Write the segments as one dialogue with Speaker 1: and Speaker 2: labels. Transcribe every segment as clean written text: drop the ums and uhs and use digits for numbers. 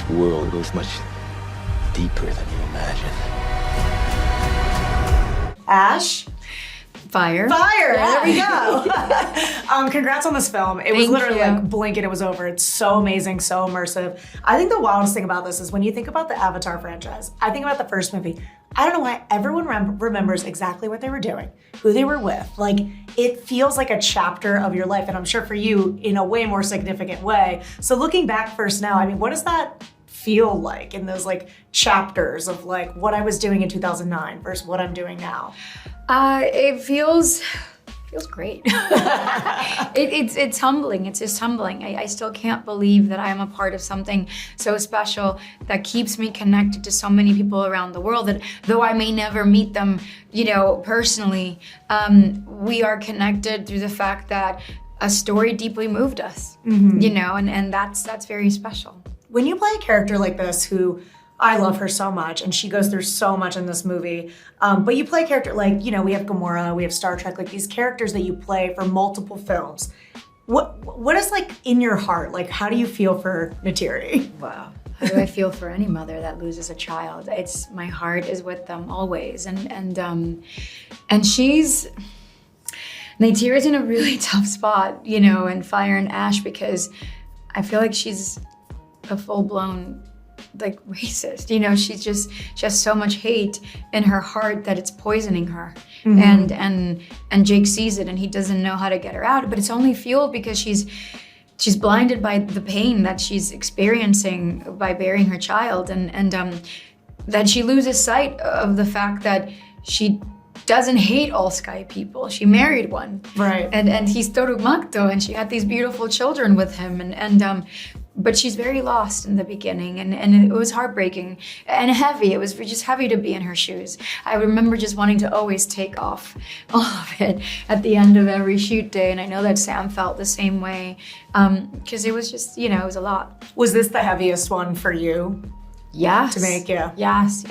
Speaker 1: This world goes much deeper than you imagine.
Speaker 2: Ash?
Speaker 3: Fire.
Speaker 2: Fire!
Speaker 3: Yeah.
Speaker 2: There we go. Congrats on this film. It was
Speaker 3: Thank
Speaker 2: literally
Speaker 3: you.
Speaker 2: like blink and it was over. It's so amazing, so immersive. I think the wildest thing about this is when you think about the Avatar franchise, I think about the first movie. I don't know why everyone remembers exactly what they were doing, who they were with. Like, it feels like a chapter of your life, and I'm sure for you, in a way more significant way. So looking back first now, I mean, what does that feel like in those like chapters of like what I was doing in 2009 versus what I'm doing now?
Speaker 3: It feels great. It's humbling. It's just humbling. I still can't believe that I am a part of something so special that keeps me connected to so many people around the world that though I may never meet them, personally, we are connected through the fact that a story deeply moved us, and that's very special.
Speaker 2: When you play a character like this, who I love her so much, and she goes through so much in this movie, but you play a character like, we have Gamora, we have Star Trek, like these characters that you play for multiple films. What is like in your heart? Like, how do you feel for Neytiri?
Speaker 3: Wow. How do I feel for any mother that loses a child? My heart is with them always, and she's. Neytiri's in a really tough spot, in Fire and Ash, because I feel like she's a full-blown like racist. She has so much hate in her heart that it's poisoning her. Mm-hmm. And Jake sees it and he doesn't know how to get her out, but it's only fueled because she's blinded by the pain that she's experiencing by burying her child, and that she loses sight of the fact that she doesn't hate all sky people. She married one.
Speaker 2: Right.
Speaker 3: And he's Torugmakto, and she had these beautiful children with him, but she's very lost in the beginning, and it was heartbreaking and heavy. It was just heavy to be in her shoes. I remember just wanting to always take off all of it at the end of every shoot day, and I know that Sam felt the same way, because it was just, it was a lot.
Speaker 2: Was this the heaviest one for you?
Speaker 3: Yes.
Speaker 2: To make, yeah.
Speaker 3: Yes.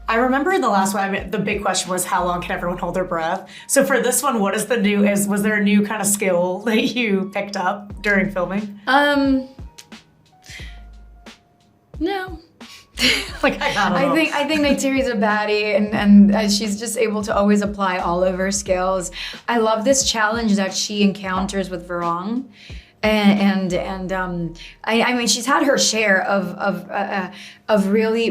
Speaker 2: I remember in the last one, the big question was how long can everyone hold their breath? So for this one, was there a new kind of skill that you picked up during filming?
Speaker 3: No.
Speaker 2: Like, I don't know.
Speaker 3: I think Neytiri's a baddie, and she's just able to always apply all of her skills. I love this challenge that she encounters with Varong. I mean, she's had her share of really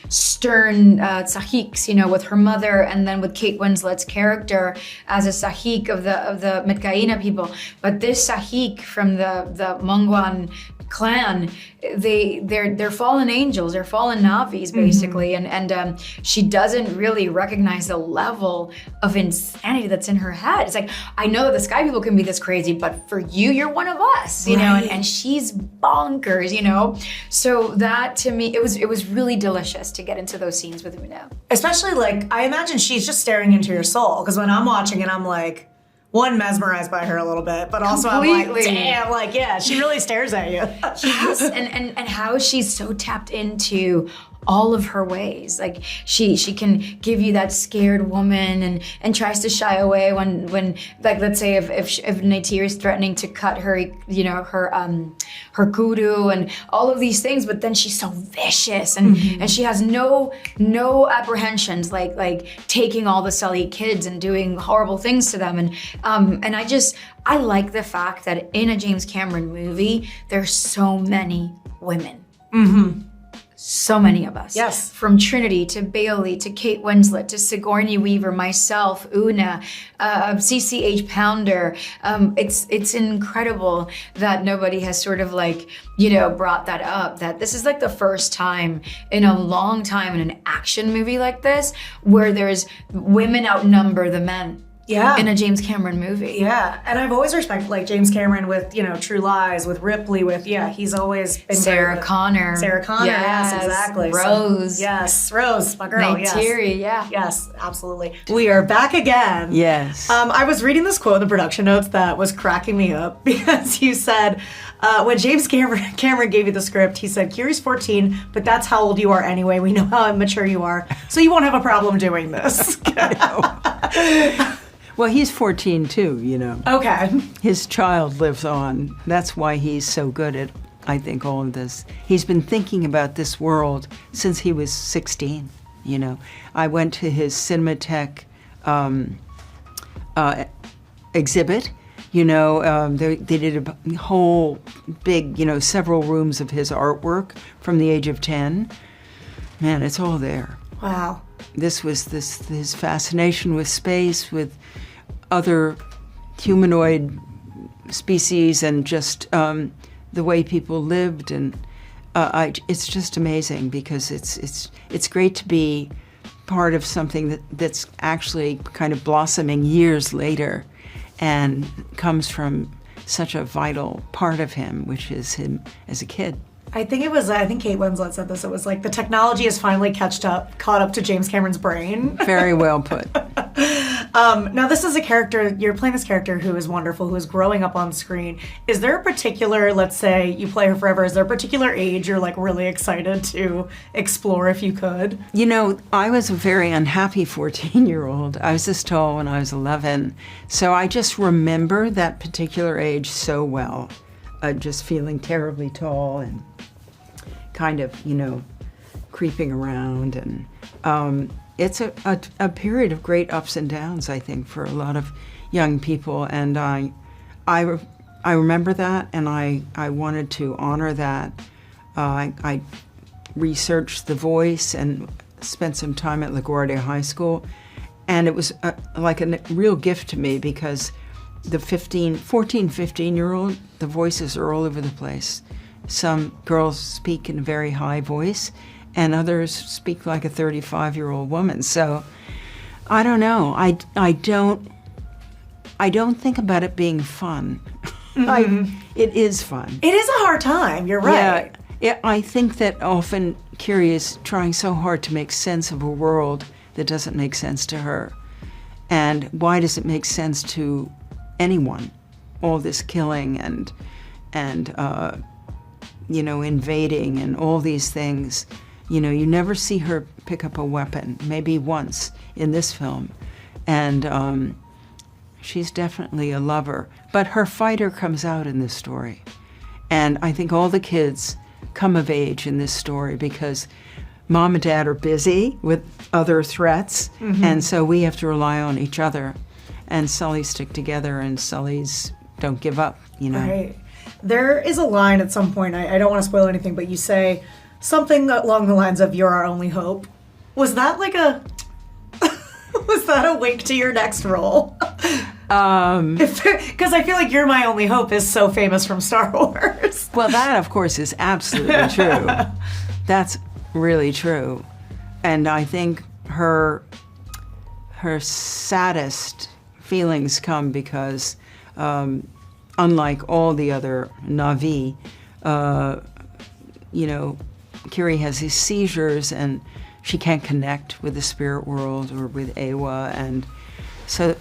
Speaker 3: stern sahiks, with her mother, and then with Kate Winslet's character as a sahik of the Mitkaina people. But this sahik from the Mongwan clan, they're fallen angels, they're fallen Navis basically, and she doesn't really recognize the level of insanity that's in her head. It's like, I know that the sky people can be this crazy, but for you're one of us, and she's bonkers, So that to me, it was really delicious to get into those scenes with Una.
Speaker 2: Especially like, I imagine she's just staring into your soul, because when I'm watching it, I'm like, one, mesmerized by her a little bit, but also
Speaker 3: Completely.
Speaker 2: I'm like, damn, like, yeah, she really stares at you.
Speaker 3: Yes, and how she's so tapped into all of her ways. Like she can give you that scared woman and tries to shy away when like, let's say if Neytiri is threatening to cut her, her kudu and all of these things, but then she's so vicious and she has no apprehensions, like taking all the Sully kids and doing horrible things to them. And I like the fact that in a James Cameron movie, there's so many women. Mm-hmm. So many of us.
Speaker 2: Yes.
Speaker 3: From Trinity to Bailey to Kate Winslet to Sigourney Weaver, myself, Una, CCH Pounder. It's incredible that nobody has sort of like, brought that up, that this is like the first time in a long time in an action movie like this where there's women outnumber the men.
Speaker 2: Yeah.
Speaker 3: In a James Cameron movie.
Speaker 2: Yeah, and I've always respected like James Cameron with, True Lies, with Ripley, with, he's always been
Speaker 3: Sarah Connor.
Speaker 2: Yes, exactly.
Speaker 3: Rose.
Speaker 2: So, yes, Rose, my girl,
Speaker 3: Neytiri,
Speaker 2: yes. Yes, absolutely. We are back again.
Speaker 4: Yes.
Speaker 2: I was reading this quote in the production notes that was cracking me up because you said, when James Cameron gave you the script, he said, Kiri's 14, but that's how old you are anyway. We know how immature you are, so you won't have a problem doing this.
Speaker 4: Well, he's 14 too,
Speaker 2: Okay.
Speaker 4: His child lives on. That's why he's so good at I think, all of this. He's been thinking about this world since he was 16, you know. I went to his Cinematheque exhibit. You know, they did a whole big, you know, several rooms of his artwork from the age of 10. Man, it's all there.
Speaker 2: Wow.
Speaker 4: This was his fascination with space, with other humanoid species, and just the way people lived, and it's just amazing, because it's great to be part of something that's actually kind of blossoming years later, and comes from such a vital part of him, which is him as a kid.
Speaker 2: I think Kate Winslet said this. It was like the technology has finally caught up to James Cameron's brain.
Speaker 4: Very well put.
Speaker 2: Now, this is a character, you're playing this character who is wonderful, who is growing up on screen. Is there a particular, let's say you play her forever, is there a particular age you're like really excited to explore if you could?
Speaker 4: You know, I was a very unhappy 14-year-old. I was this tall when I was 11. So I just remember that particular age so well. Just feeling terribly tall and kind of, you know, creeping around. And it's a period of great ups and downs, I think, for a lot of young people. And I remember that, and I wanted to honor that. I researched the voice and spent some time at LaGuardia High School. And it was like a real gift to me, because the 14, 15-year-old, the voices are all over the place. Some girls speak in a very high voice, and others speak like a 35-year-old woman. So I don't know. I don't think about it being fun.
Speaker 2: Mm-hmm.
Speaker 4: It is fun.
Speaker 2: It is a hard time. You're right.
Speaker 4: Yeah, I think that often Kiri is trying so hard to make sense of a world that doesn't make sense to her. And why does it make sense to anyone? All this killing and you know, invading and all these things. You know, you never see her pick up a weapon, maybe once in this film. And she's definitely a lover. But her fighter comes out in this story. And I think all the kids come of age in this story, because Mom and Dad are busy with other threats, and so we have to rely on each other. And Sully's stick together, and Sully's don't give up, you know.
Speaker 2: Right. There is a line at some point, I don't want to spoil anything, but you say something along the lines of, "You're our only hope." Was that like was that a wink to your next role? Because I feel like "You're my only hope" is so famous from Star Wars.
Speaker 4: Well, that, of course, is absolutely true. That's really true. And I think her saddest feelings come because, unlike all the other Na'vi, you know, Kiri has these seizures, and she can't connect with the spirit world or with Ewa. And so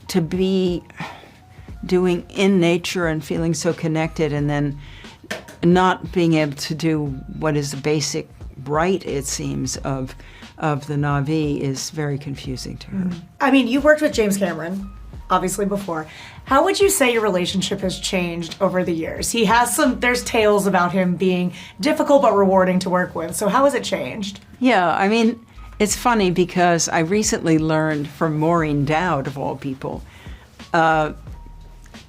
Speaker 4: to be doing in nature and feeling so connected, and then not being able to do what is the basic right, it seems, of the Na'vi is very confusing to her.
Speaker 2: I mean, you've worked with James Cameron, obviously, before. How would you say your relationship has changed over the years? He has there's tales about him being difficult but rewarding to work with. So how has it changed?
Speaker 4: Yeah, I mean, it's funny because I recently learned from Maureen Dowd, of all people.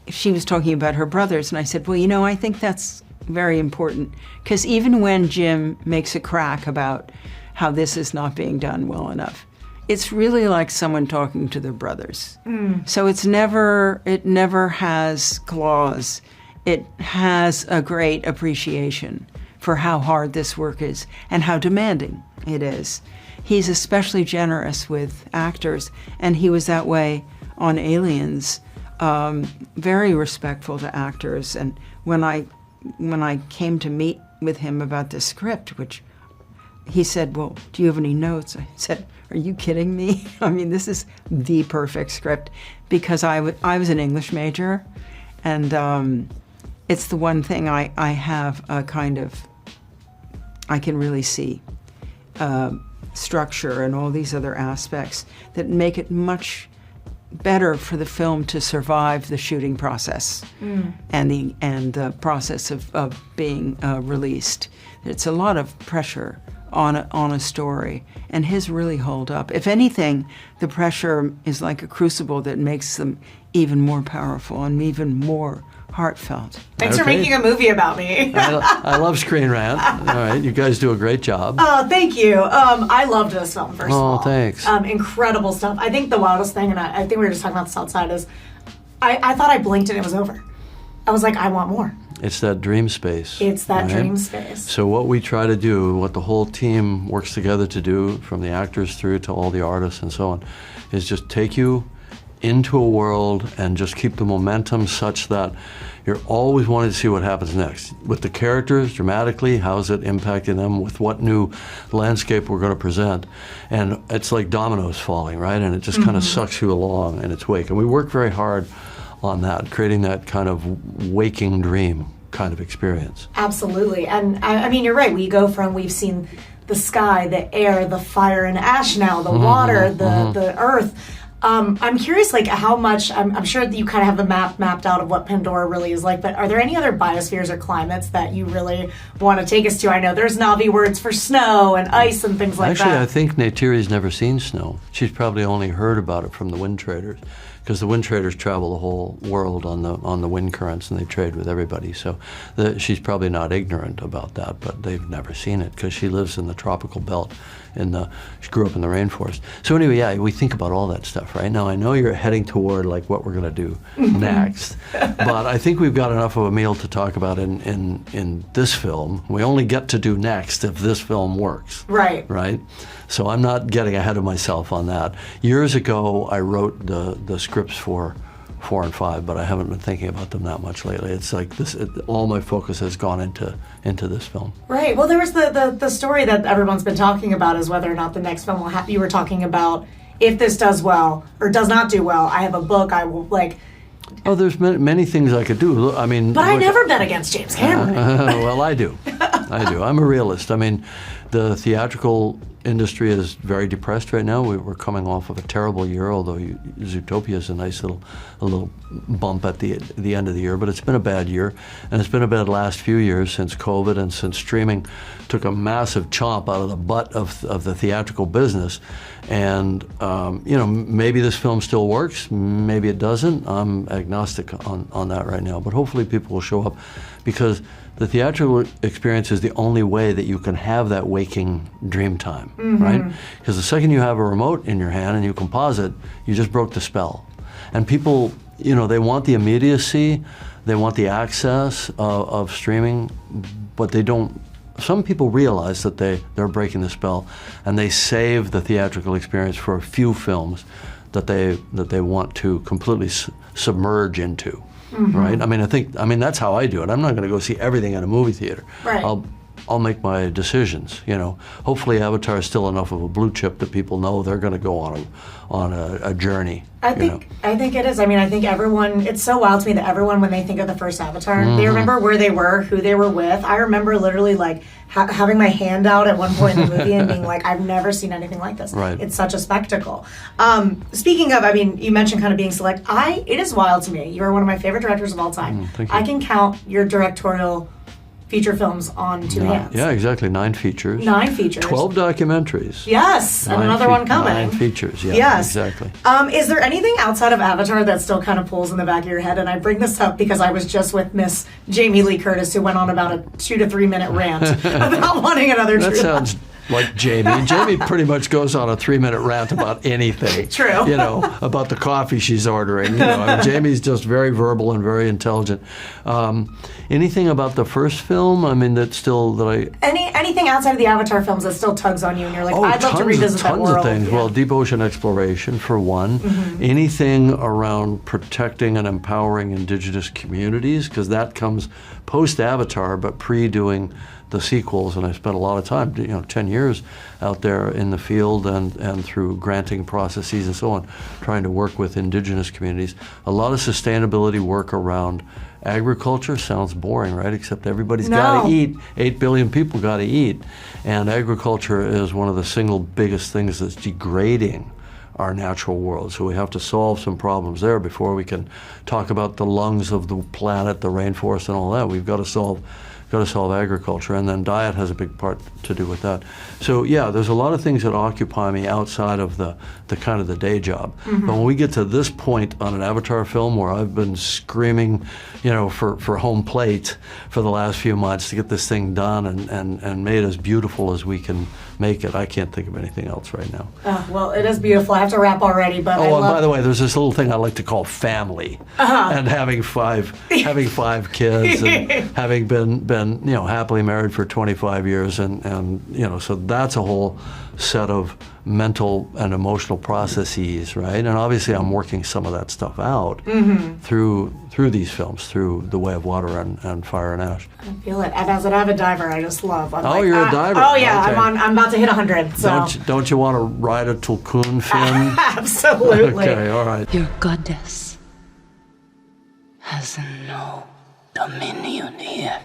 Speaker 4: She was talking about her brothers, and I said, well, you know, I think that's very important, because even when Jim makes a crack about how this is not being done well enough, it's really like someone talking to their brothers. So it never has claws. It has a great appreciation for how hard this work is and how demanding it is. He's especially generous with actors, and he was that way on Aliens, very respectful to actors. And when I came to meet with him about the script, which he said, well, do you have any notes? I said, are you kidding me? I mean, this is the perfect script, because I was an English major, and it's the one thing I have a kind of, I can really see structure and all these other aspects that make it much better for the film to survive the shooting process and the process of being released. It's a lot of pressure on a story, and his really hold up. If anything, the pressure is like a crucible that makes them even more powerful and even more heartfelt.
Speaker 2: Thanks for making a movie about me.
Speaker 5: I love Screen Rant. All right, you guys do a great job.
Speaker 2: Oh, thank you. I loved this film, first of all.
Speaker 5: Oh, thanks.
Speaker 2: Incredible stuff. I think the wildest thing, and I think we were just talking about this outside, is I thought I blinked and it was over. I was like, I want more.
Speaker 5: It's that dream space.
Speaker 2: It's that
Speaker 5: right?
Speaker 2: dream space.
Speaker 5: So what we try to do, what the whole team works together to do, from the actors through to all the artists and so on, is just take you into a world and just keep the momentum such that you're always wanting to see what happens next. With the characters, dramatically, how's it impacting them, with what new landscape we're going to present. And it's like dominoes falling, right? And it just kind of sucks you along in its wake. And we work very hard on that, creating that kind of waking dream kind of experience.
Speaker 2: Absolutely. And I mean, you're right. We've seen the sky, the air, the fire and ash now, the water, the earth. I'm curious, like, how much, I'm sure that you kind of have the map mapped out of what Pandora really is like, but are there any other biospheres or climates that you really want to take us to? I know there's Na'vi words for snow and ice and things like that.
Speaker 5: Actually, I think Neytiri's never seen snow. She's probably only heard about it from the wind traders, because the wind traders travel the whole world on the wind currents, and they trade with everybody. So she's probably not ignorant about that, but they've never seen it because she lives in the tropical belt. She grew up in the rainforest. So anyway, yeah, we think about all that stuff right now. I know you're heading toward like what we're going to do next, but I think we've got enough of a meal to talk about in this film. We only get to do next if this film works.
Speaker 2: Right.
Speaker 5: Right. So I'm not getting ahead of myself on that. Years ago, I wrote the scripts for 4 and 5, but I haven't been thinking about them that much lately. It's like all my focus has gone into this film.
Speaker 2: Right. Well, there was the story that everyone's been talking about is whether or not the next film will happen. You were talking about if this does well or does not do well. I have a book. I will like.
Speaker 5: Oh, there's many things I could do. I mean,
Speaker 2: but I never bet against James Cameron.
Speaker 5: Well, I do. I'm a realist. I mean, the theatrical industry is very depressed right now. We're coming off of a terrible year, although Zootopia is a nice little bump at the end of the year, but it's been a bad year, and it's been a bad last few years since COVID and since streaming took a massive chomp out of the butt of the theatrical business. And maybe this film still works, maybe it doesn't. I'm agnostic on that right now, but hopefully people will show up, because the theatrical experience is the only way that you can have that waking dream time, right? Because the second you have a remote in your hand and you can pause it, you just broke the spell. And people, they want the immediacy, they want the access of streaming, but they don't. Some people realize that they're breaking the spell, and they save the theatrical experience for a few films that they want to completely submerge into. Right? I mean, that's how I do it. I'm not going to go see everything at a movie theater.
Speaker 2: Right.
Speaker 5: I'll make my decisions. Hopefully, Avatar is still enough of a blue chip that people know they're going to go on a journey.
Speaker 2: I think it is. I mean, I think everyone. It's so wild to me that everyone, when they think of the first Avatar, they remember where they were, who they were with. I remember literally like having my hand out at one point in the movie and being like, I've never seen anything like this.
Speaker 5: Right.
Speaker 2: It's such a spectacle. Speaking of, I mean, you mentioned kind of being select. It is wild to me. You are one of my favorite directors of all time.
Speaker 5: Thank you.
Speaker 2: I can count your directorial feature films on two hands.
Speaker 5: Yeah, exactly. 9 features.
Speaker 2: 9 features.
Speaker 5: 12 documentaries.
Speaker 2: Yes, and another one coming.
Speaker 5: 9 features, yeah,
Speaker 2: yes.
Speaker 5: Exactly.
Speaker 2: Is there anything outside of Avatar that still kind of pulls in the back of your head? And I bring this up because I was just with Miss Jamie Lee Curtis, who went on about a 2 to 3 minute rant about wanting another
Speaker 5: That
Speaker 2: true
Speaker 5: sounds like Jamie. Jamie pretty much goes on a 3-minute rant about anything.
Speaker 2: True.
Speaker 5: About the coffee she's ordering. I mean, Jamie's just very verbal and very intelligent. Anything about the first film? I mean,
Speaker 2: anything outside of the Avatar films that still tugs on you, and you're like, I'd love to revisit that world.
Speaker 5: Tons of things.
Speaker 2: Yeah.
Speaker 5: Well, deep ocean exploration for one. Anything around protecting and empowering indigenous communities, because that comes post Avatar, but pre-doing the sequels, and I spent a lot of time, 10 years out there in the field and through granting processes and so on, trying to work with indigenous communities. A lot of sustainability work around agriculture. Sounds boring, right? Except everybody's got to eat. 8 billion people got to eat. And agriculture is one of the single biggest things that's degrading our natural world. So we have to solve some problems there before we can talk about the lungs of the planet, the rainforest, and all that. We've got to solve agriculture, and then diet has a big part to do with that. So yeah, there's a lot of things that occupy me outside of the kind of the day job. But when we get to this point on an Avatar film where I've been screaming, you know, for home plate for the last few months to get this thing done and made as beautiful as we can make it, I can't think of anything else right now.
Speaker 2: Well, it is beautiful. I have to wrap already, but
Speaker 5: and by the way, there's this little thing I like to call family, and having five kids, and having been you know, happily married for 25 years, and you know, so that's a whole set of mental and emotional processes, right? And obviously I'm working some of that stuff out through these films, through The Way of Water and Fire and Ash.
Speaker 2: I feel it. And as an avid diver, I just love.
Speaker 5: You're a diver.
Speaker 2: Oh yeah,
Speaker 5: okay.
Speaker 2: I'm about to hit 100. So
Speaker 5: Don't you want to ride a tulkun fin?
Speaker 2: Absolutely.
Speaker 5: Okay, all right.
Speaker 6: Your goddess has no dominion here.